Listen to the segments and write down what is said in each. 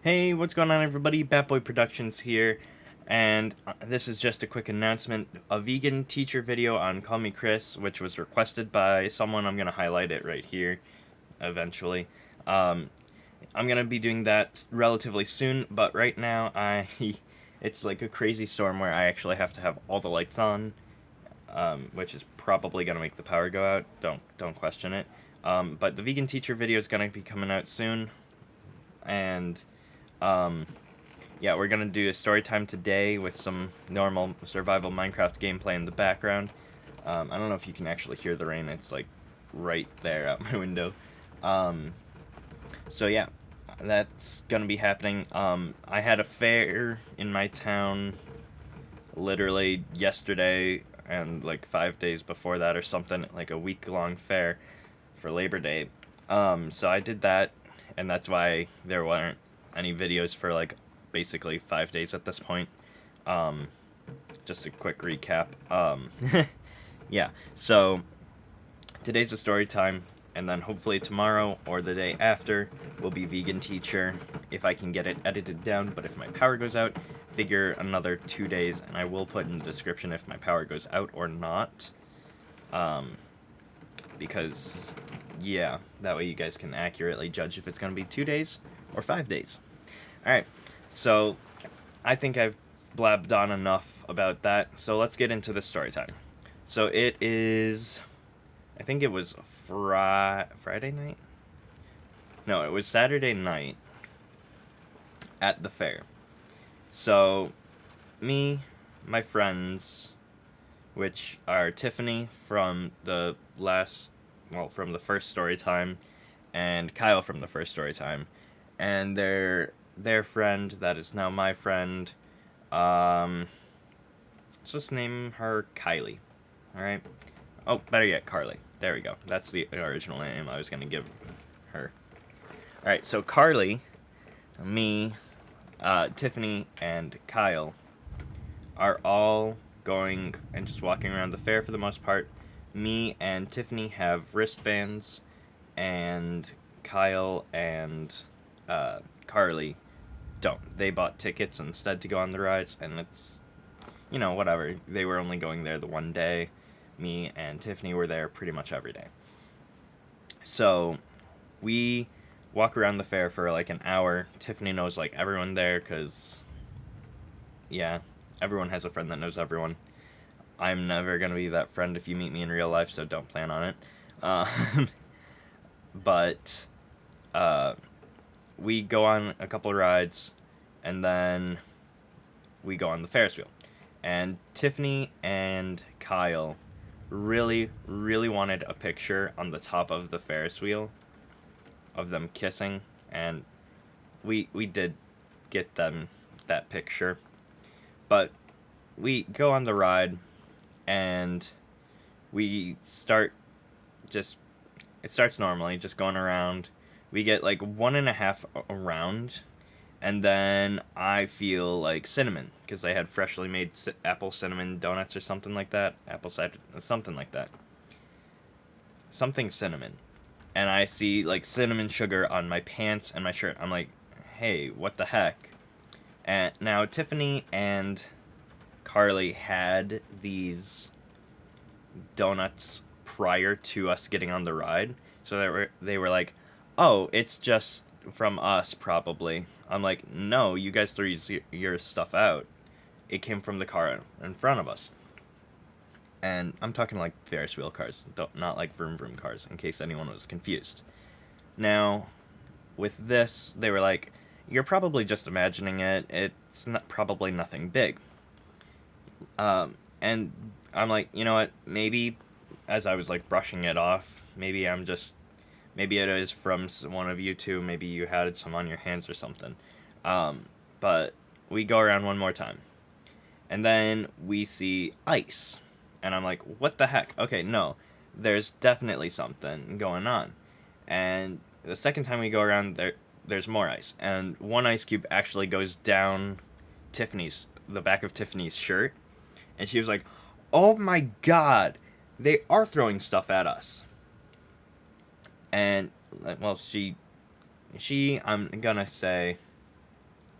Hey, what's going on, everybody? Batboy Productions here, and this is just a quick announcement. A vegan teacher video on Call Me Chris, which was requested by someone. I'm going to highlight it right here eventually. I'm going to be doing that relatively soon, but right now it's like a crazy storm where I actually have to have all the lights on, which is probably going to make the power go out. Don't question it. But the vegan teacher video is going to be coming out soon, and yeah, we're gonna do a story time today with some normal survival Minecraft gameplay in the background. I don't know if you can actually hear the rain. It's like right there out my window. Um, so yeah, that's gonna be happening. I had a fair in my town literally yesterday and like 5 days before that or something, like a week-long fair for Labor Day. So I did that, and that's why there weren't any videos for like basically 5 days at this point. Um, just a quick recap. Yeah, so today's a story time, and then hopefully tomorrow or the day after will be vegan teacher if I can get it edited down. But if my power goes out, figure another 2 days, and I will put in the description if my power goes out or not. Because yeah, that way you guys can accurately judge if it's going to be 2 days or 5 days. Alright, so I think I've blabbed on enough about that, so let's get into the story time. So it is, I think it was Friday night? No, it was Saturday night at the fair. So, me, my friends, which are Tiffany from the from the first story time, and Kyle from the first story time, and their friend that is now my friend. Let's just name her Kylie. Alright? Oh, better yet, Carly. There we go. That's the original name I was going to give her. Alright, so Carly, me, Tiffany, and Kyle are all going and just walking around the fair for the most part. Me and Tiffany have wristbands, and Kyle and Carly don't. They bought tickets instead to go on the rides, and it's, whatever. They were only going there the one day. Me and Tiffany were there pretty much every day. So we walk around the fair for like an hour. Tiffany knows like everyone there because, yeah, everyone has a friend that knows everyone. I'm never going to be that friend if you meet me in real life, so don't plan on it. But we go on a couple rides, and then we go on the Ferris wheel. And Tiffany and Kyle really, really wanted a picture on the top of the Ferris wheel of them kissing, and we did get them that picture. But we go on the ride, and we start it starts normally, just going around. We get like 1.5 around, and then I feel like cinnamon, because they had freshly made apple cinnamon donuts or something like that. Apple cider, something like that. Something cinnamon. And I see like cinnamon sugar on my pants and my shirt. I'm like, hey, what the heck? And now Tiffany and Carly had these donuts prior to us getting on the ride, so they were like, oh, it's just from us probably. I'm like, no, you guys threw your stuff out. It came from the car in front of us. And I'm talking like Ferris wheel cars, not like vroom vroom cars, in case anyone was confused. Now, with this, they were like, you're probably just imagining it. It's probably nothing big. And I'm like, you know what, maybe, as I was like brushing it off, maybe it is from one of you two, maybe you had some on your hands or something. But we go around one more time, and then we see ice, and I'm like, what the heck? Okay, no, there's definitely something going on. And the second time we go around, there's more ice, and one ice cube actually goes down the back of Tiffany's shirt, and she was like, oh my god, they are throwing stuff at us. And, well, I'm gonna say,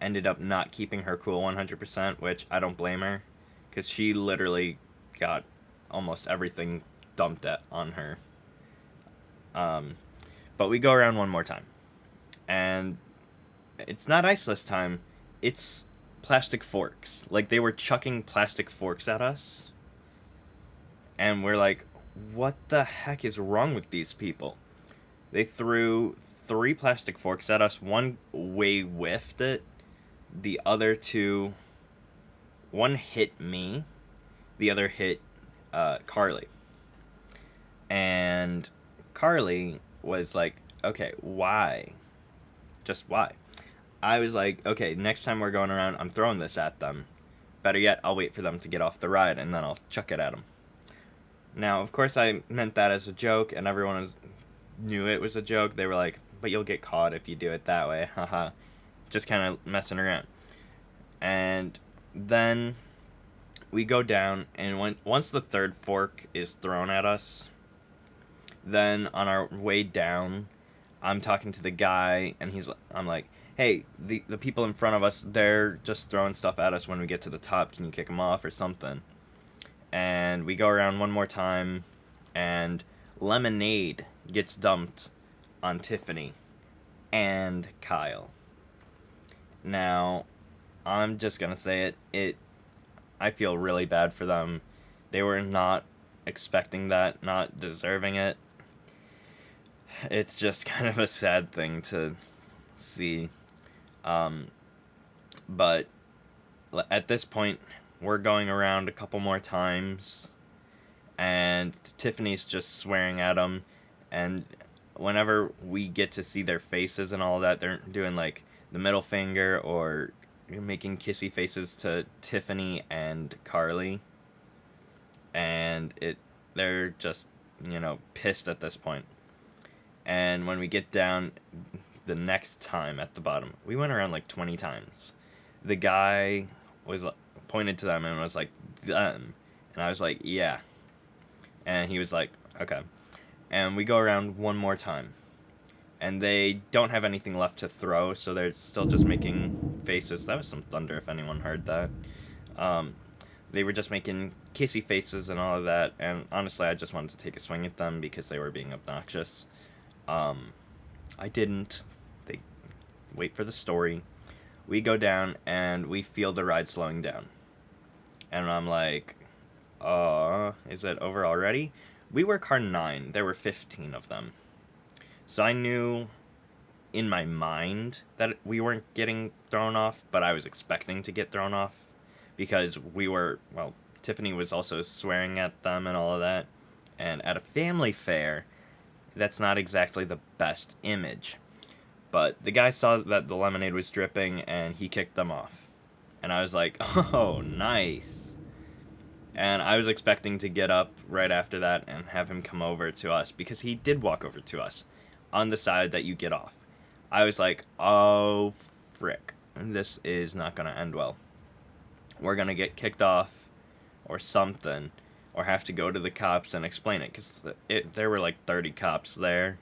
ended up not keeping her cool 100%, which I don't blame her, because she literally got almost everything dumped on her. But we go around one more time, and it's not ice this time, it's plastic forks. Like, they were chucking plastic forks at us, and we're like, what the heck is wrong with these people? They threw 3 plastic forks at us. One way whiffed it. The other 2, one hit me. The other hit Carly. And Carly was like, okay, why? Just why? I was like, okay, next time we're going around, I'm throwing this at them. Better yet, I'll wait for them to get off the ride, and then I'll chuck it at them. Now, of course, I meant that as a joke, and everyone knew it was a joke. They were like, but you'll get caught if you do it that way, haha. Just kind of messing around. And then we go down, and once the 3rd fork is thrown at us, then on our way down, I'm talking to the guy, and I'm like, hey, the people in front of us, they're just throwing stuff at us when we get to the top. Can you kick them off or something? And we go around one more time, and lemonade gets dumped on Tiffany and Kyle. Now, I'm just gonna say it. I feel really bad for them. They were not expecting that, not deserving it. It's just kind of a sad thing to see. But at this point, we're going around a couple more times, and Tiffany's just swearing at them, and whenever we get to see their faces and all that, they're doing like the middle finger or making kissy faces to Tiffany and Carly, and they're just, pissed at this point. And when we get down the next time at the bottom, we went around like 20 times. The guy was pointed to them and was like, them. And I was like, yeah. And he was like, okay. And we go around one more time. And they don't have anything left to throw, so they're still just making faces. That was some thunder if anyone heard that. They were just making kissy faces and all of that. And honestly, I just wanted to take a swing at them because they were being obnoxious. I didn't. They wait for the story. We go down and we feel the ride slowing down. And I'm like, is it over already? We were car 9. There were 15 of them. So I knew in my mind that we weren't getting thrown off, but I was expecting to get thrown off because Tiffany was also swearing at them and all of that. And at a family fair, that's not exactly the best image. But the guy saw that the lemonade was dripping and he kicked them off. And I was like, oh, nice. And I was expecting to get up right after that and have him come over to us, because he did walk over to us on the side that you get off. I was like, oh, frick. This is not going to end well. We're going to get kicked off or something, or have to go to the cops and explain it, because there were like 30 cops there.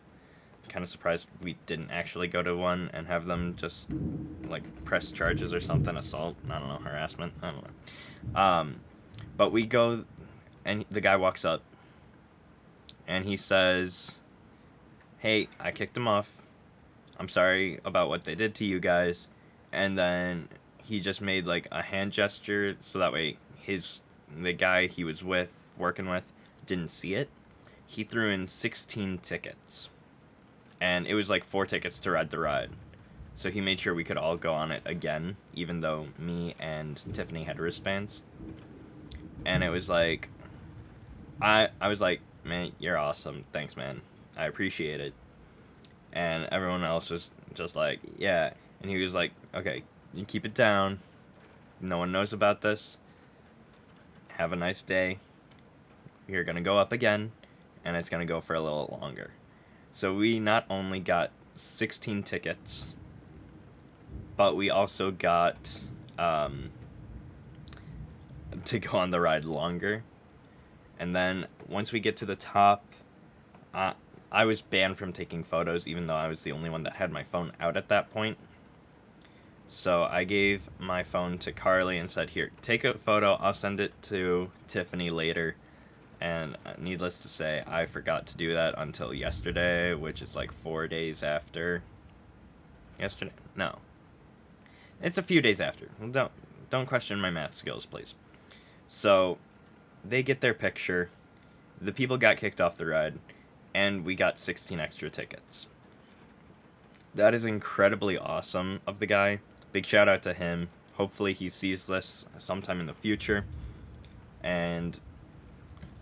Kind of surprised we didn't actually go to one and have them just like press charges or something, assault, I don't know, harassment, I don't know. But we go, and the guy walks up and he says, hey, I kicked him off, I'm sorry about what they did to you guys. And then he just made like a hand gesture so that way the guy he was working with didn't see it. He threw in 16 tickets. And it was like 4 tickets to ride the ride. So he made sure we could all go on it again, even though me and Tiffany had wristbands. And it was like, I was like, man, you're awesome. Thanks, man. I appreciate it. And everyone else was just like, yeah. And he was like, okay, you keep it down. No one knows about this. Have a nice day. You're going to go up again, and it's going to go for a little longer. So we not only got 16 tickets, but we also got to go on the ride longer. And then once we get to the top, I was banned from taking photos, even though I was the only one that had my phone out at that point. So I gave my phone to Carly and said, "Here, take a photo. I'll send it to Tiffany later." And needless to say, I forgot to do that until yesterday, which is like 4 days after. Yesterday? No, it's a few days after. Don't question my math skills, please. So they get their picture. The people got kicked off the ride, and we got 16 extra tickets. That is incredibly awesome of the guy. Big shout out to him. Hopefully he sees this sometime in the future. And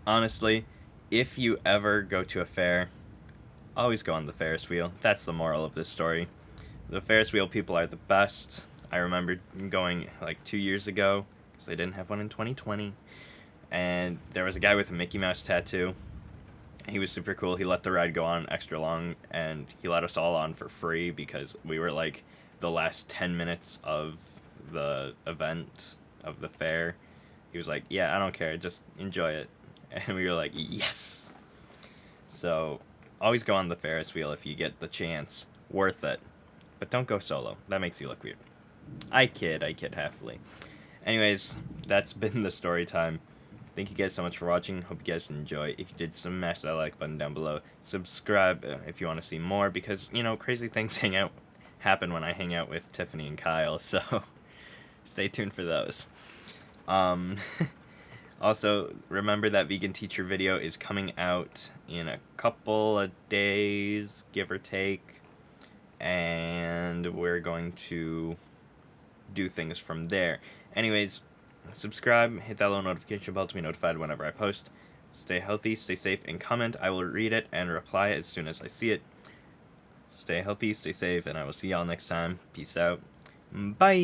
honestly, if you ever go to a fair, always go on the Ferris wheel. That's the moral of this story. The Ferris wheel people are the best. I remember going like 2 years ago, because they didn't have one in 2020. And there was a guy with a Mickey Mouse tattoo. He was super cool. He let the ride go on extra long, and he let us all on for free because we were like the last 10 minutes of the event of the fair. He was like, "Yeah, I don't care, just enjoy it." And we were like, "Yes!" So always go on the Ferris wheel if you get the chance. Worth it. But don't go solo. That makes you look weird. I kid happily. Anyways, that's been the story time. Thank you guys so much for watching. Hope you guys enjoy. If you did, smash that like button down below. Subscribe if you want to see more, because, you know, crazy things happen when I hang out with Tiffany and Kyle, so stay tuned for those. Also, remember that vegan teacher video is coming out in a couple of days, give or take, and we're going to do things from there. Anyways, subscribe, hit that little notification bell to be notified whenever I post. Stay healthy, stay safe, and comment. I will read it and reply as soon as I see it. Stay healthy, stay safe, and I will see y'all next time. Peace out. Bye!